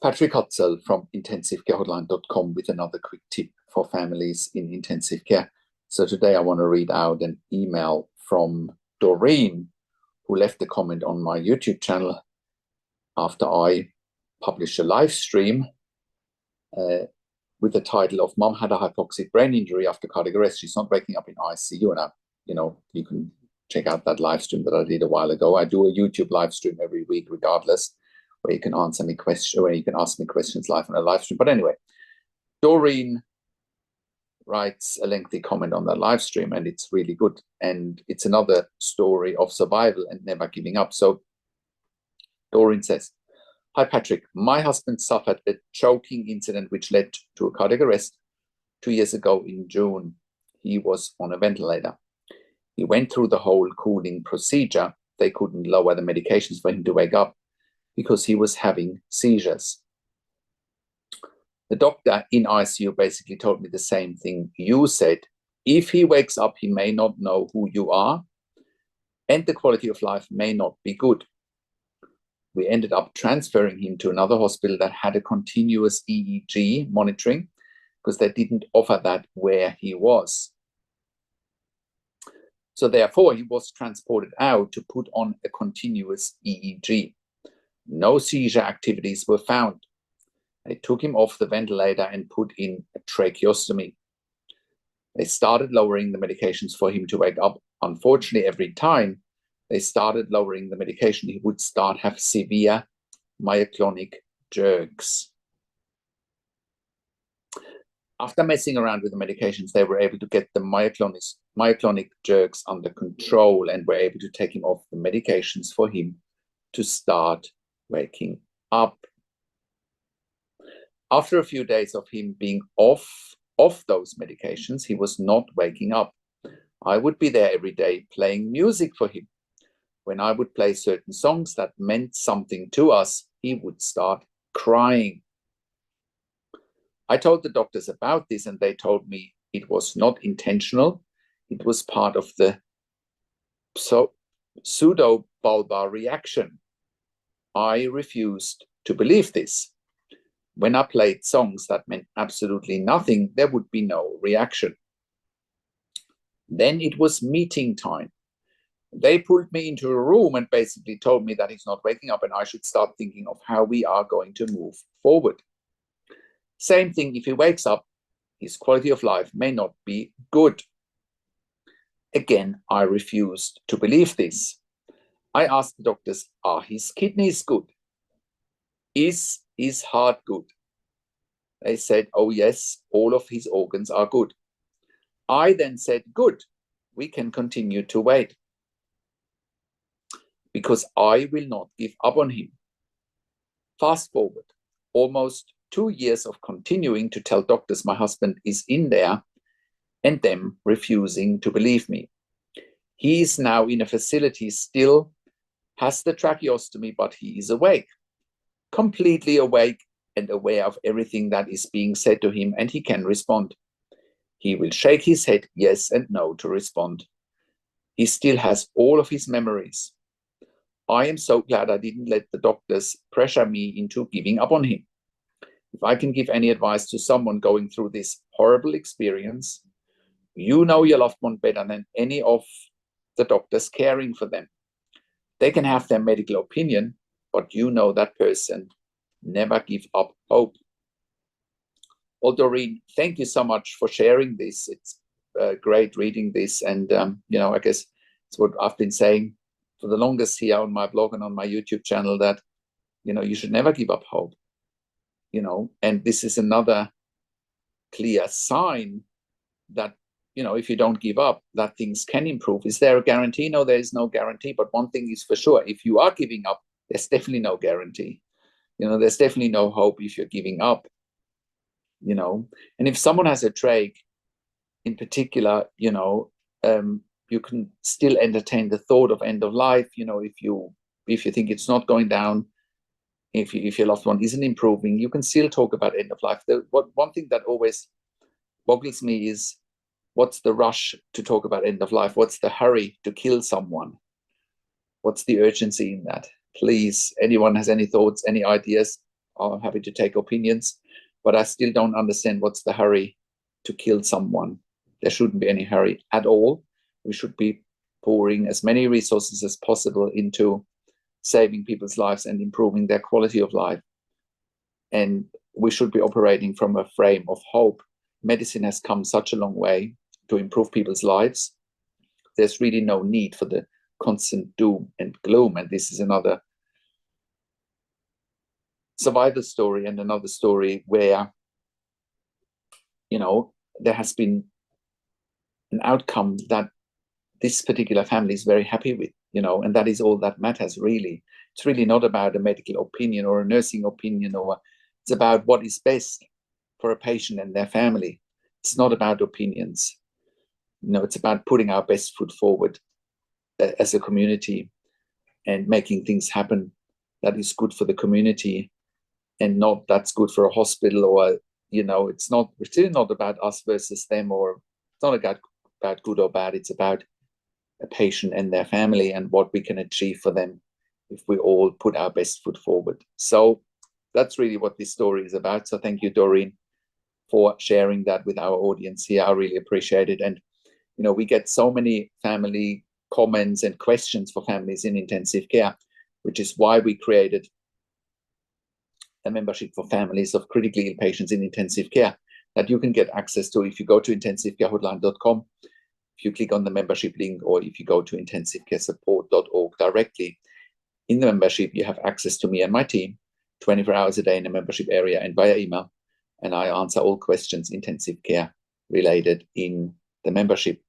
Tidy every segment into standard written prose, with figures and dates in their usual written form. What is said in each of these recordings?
Patrick Hutzel from intensivecarehotline.com with another quick tip for families in intensive care. So today I want to read out an email from Doreen, who left a comment on my YouTube channel after I published a live stream with the title of "Mom had a hypoxic brain injury after cardiac arrest. She's not waking up in ICU." And you can check out that live stream that I did a while ago. I do a YouTube live stream every week, regardless, where you can answer me questions, where you can ask me questions live on a live stream. But anyway, Doreen writes a lengthy comment on that live stream, and it's really good. And it's another story of survival and never giving up. So Doreen says, "Hi, Patrick. My husband suffered a choking incident which led to a cardiac arrest 2 years ago in June. He was on a ventilator. He went through the whole cooling procedure. They couldn't lower the medications for him to wake up because he was having seizures. The doctor in ICU basically told me the same thing you said. If he wakes up, he may not know who you are, and the quality of life may not be good. We ended up transferring him to another hospital that had a continuous EEG monitoring because they didn't offer that where he was. So therefore, he was transported out to put on a continuous EEG. No seizure activities were found. They took him off the ventilator and put in a tracheostomy. They started lowering the medications for him to wake up. Unfortunately, every time they started lowering the medication, he would start have severe myoclonic jerks. After messing around with the medications, they were able to get the myoclonic jerks under control and were able to take him off the medications for him to start waking up. After a few days of him being off those medications, he was not waking up. I would be there every day playing music for him. When I would play certain songs that meant something to us, he would start crying. I told the doctors about this, and they told me it was not intentional. It was part of the pseudo-bulbar reaction. I refused to believe this. When I played songs that meant absolutely nothing, there would be no reaction. Then it was meeting time. They pulled me into a room and basically told me that he's not waking up and I should start thinking of how we are going to move forward. Same thing, if he wakes up, his quality of life may not be good. Again, I refused to believe this. I asked the doctors, are his kidneys good? Is his heart good? They said, oh yes, all of his organs are good. I then said, good, we can continue to wait, because I will not give up on him. Fast forward, almost 2 years of continuing to tell doctors my husband is in there and them refusing to believe me. He is now in a facility, still has the tracheostomy, but he is awake, completely awake and aware of everything that is being said to him, and he can respond. He will shake his head yes and no to respond. He still has all of his memories. I am so glad I didn't let the doctors pressure me into giving up on him. If I can give any advice to someone going through this horrible experience, you know your loved one better than any of the doctors caring for them. They can have their medical opinion, but you know that person. Never give up hope." Well, Doreen, thank you so much for sharing this. It's great reading this. And, I guess it's what I've been saying for the longest here on my blog and on my YouTube channel, that, you should never give up hope. And this is another clear sign that, if you don't give up, that things can improve. Is there a guarantee? No, there is no guarantee. But one thing is for sure, if you are giving up, there's definitely no guarantee. There's definitely no hope if you're giving up. And if someone has a trach in particular, you can still entertain the thought of end of life. If you think it's not going down, if your loved one isn't improving, you can still talk about end of life. One thing that always boggles me is, what's the rush to talk about end of life? What's the hurry to kill someone? What's the urgency in that? Please, anyone has any thoughts, any ideas? are happy to take opinions, but I still don't understand what's the hurry to kill someone. There shouldn't be any hurry at all. We should be pouring as many resources as possible into saving people's lives and improving their quality of life. And we should be operating from a frame of hope. Medicine has come such a long way to improve people's lives. There's really no need for the constant doom and gloom. And this is another survival story and another story where, there has been an outcome that this particular family is very happy with, and that is all that matters, really. It's really not about a medical opinion or a nursing opinion, or it's about what is best for a patient and their family. It's not about opinions. It's about putting our best foot forward as a community and making things happen that is good for the community and not that's good for a hospital, or, it's still not about us versus them, or it's not about good or bad. It's about a patient and their family and what we can achieve for them if we all put our best foot forward. So that's really what this story is about. So thank you, Doreen, for sharing that with our audience here. I really appreciate it. And, we get so many family comments and questions for families in intensive care, which is why we created a membership for families of critically ill patients in intensive care that you can get access to if you go to intensivecarehotline.com. If you click on the membership link, or if you go to intensivecaresupport.org directly, in the membership, you have access to me and my team 24 hours a day in the membership area and via email. And I answer all questions intensive care related in the membership.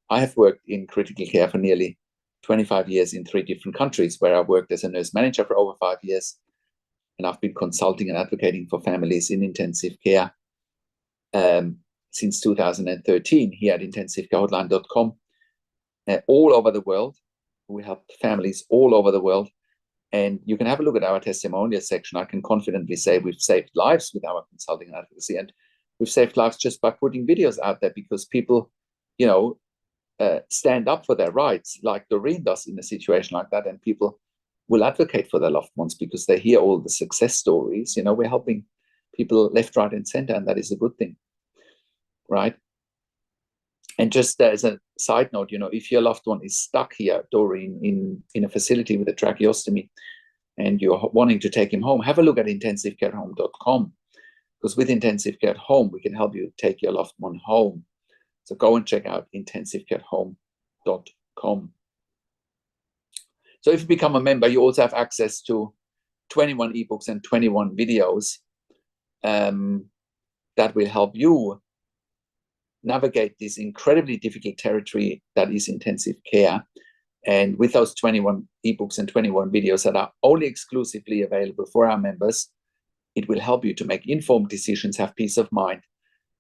I have worked in critical care for nearly 25 years in 3 different countries, where I worked as a nurse manager for over 5 years. And I've been consulting and advocating for families in intensive care since 2013 here at intensivecarehotline.com, all over the world. We help families all over the world. And you can have a look at our testimonial section. I can confidently say we've saved lives with our consulting and advocacy. And we've saved lives just by putting videos out there, because people, stand up for their rights, like Doreen does in a situation like that. And people will advocate for their loved ones because they hear all the success stories. We're helping people left, right, and center, and that is a good thing, right? And just as a side note, if your loved one is stuck here, Doreen, in a facility with a tracheostomy, and you're wanting to take him home, have a look at intensivecarehome.com, because with Intensive Care at Home, we can help you take your loved one home. So go and check out intensivecarehome.com. So if you become a member, you also have access to 21 ebooks and 21 videos that will help you navigate this incredibly difficult territory that is intensive care. And with those 21 ebooks and 21 videos that are only exclusively available for our members, it will help you to make informed decisions, have peace of mind,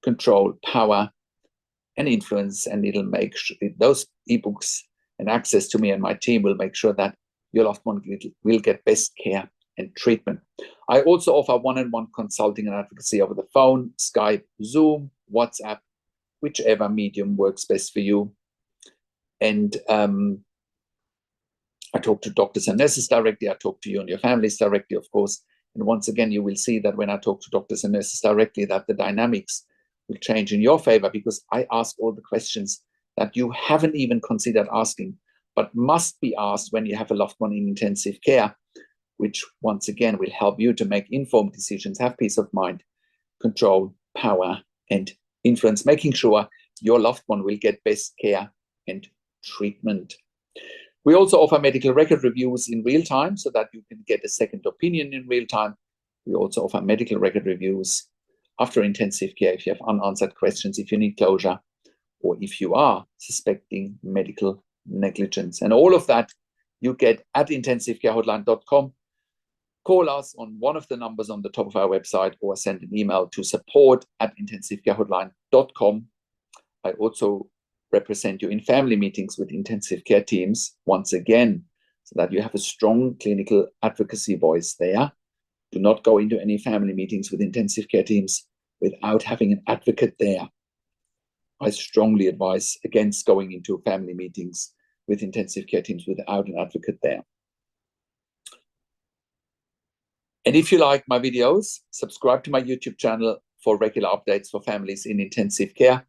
control, power, and influence. And it'll make sure those ebooks and access to me and my team will make sure that your loved one will get best care and treatment. I also offer one-on-one consulting and advocacy over the phone, Skype, Zoom, WhatsApp, whichever medium works best for you. And I talk to doctors and nurses directly. I talk to you and your families directly, of course. And once again, you will see that when I talk to doctors and nurses directly, that the dynamics will change in your favor, because I ask all the questions that you haven't even considered asking, but must be asked when you have a loved one in intensive care, which once again will help you to make informed decisions, have peace of mind, control, power, and influence, making sure your loved one will get best care and treatment. We also offer medical record reviews in real time so that you can get a second opinion in real time. We also offer medical record reviews after intensive care if you have unanswered questions, if you need closure, or if you are suspecting medical negligence. And all of that you get at intensivecarehotline.com. Call us on one of the numbers on the top of our website, or send an email to support@intensivecarehotline.com. I also represent you in family meetings with intensive care teams, once again, so that you have a strong clinical advocacy voice there. Do not go into any family meetings with intensive care teams without having an advocate there. I strongly advise against going into family meetings with intensive care teams without an advocate there. And if you like my videos, subscribe to my YouTube channel for regular updates for families in intensive care.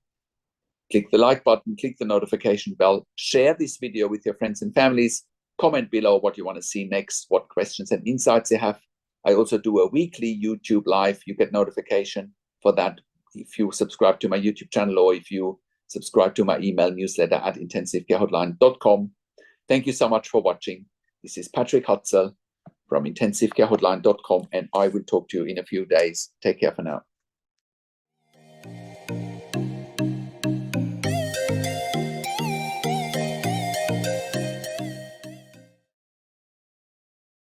Click the like button, click the notification bell, share this video with your friends and families, comment below what you want to see next, what questions and insights you have. I also do a weekly YouTube live. You get notification for that if you subscribe to my YouTube channel or if you subscribe to my email newsletter at intensivecarehotline.com. Thank you so much for watching. This is Patrick Hutzel from intensivecarehotline.com, and I will talk to you in a few days. Take care for now.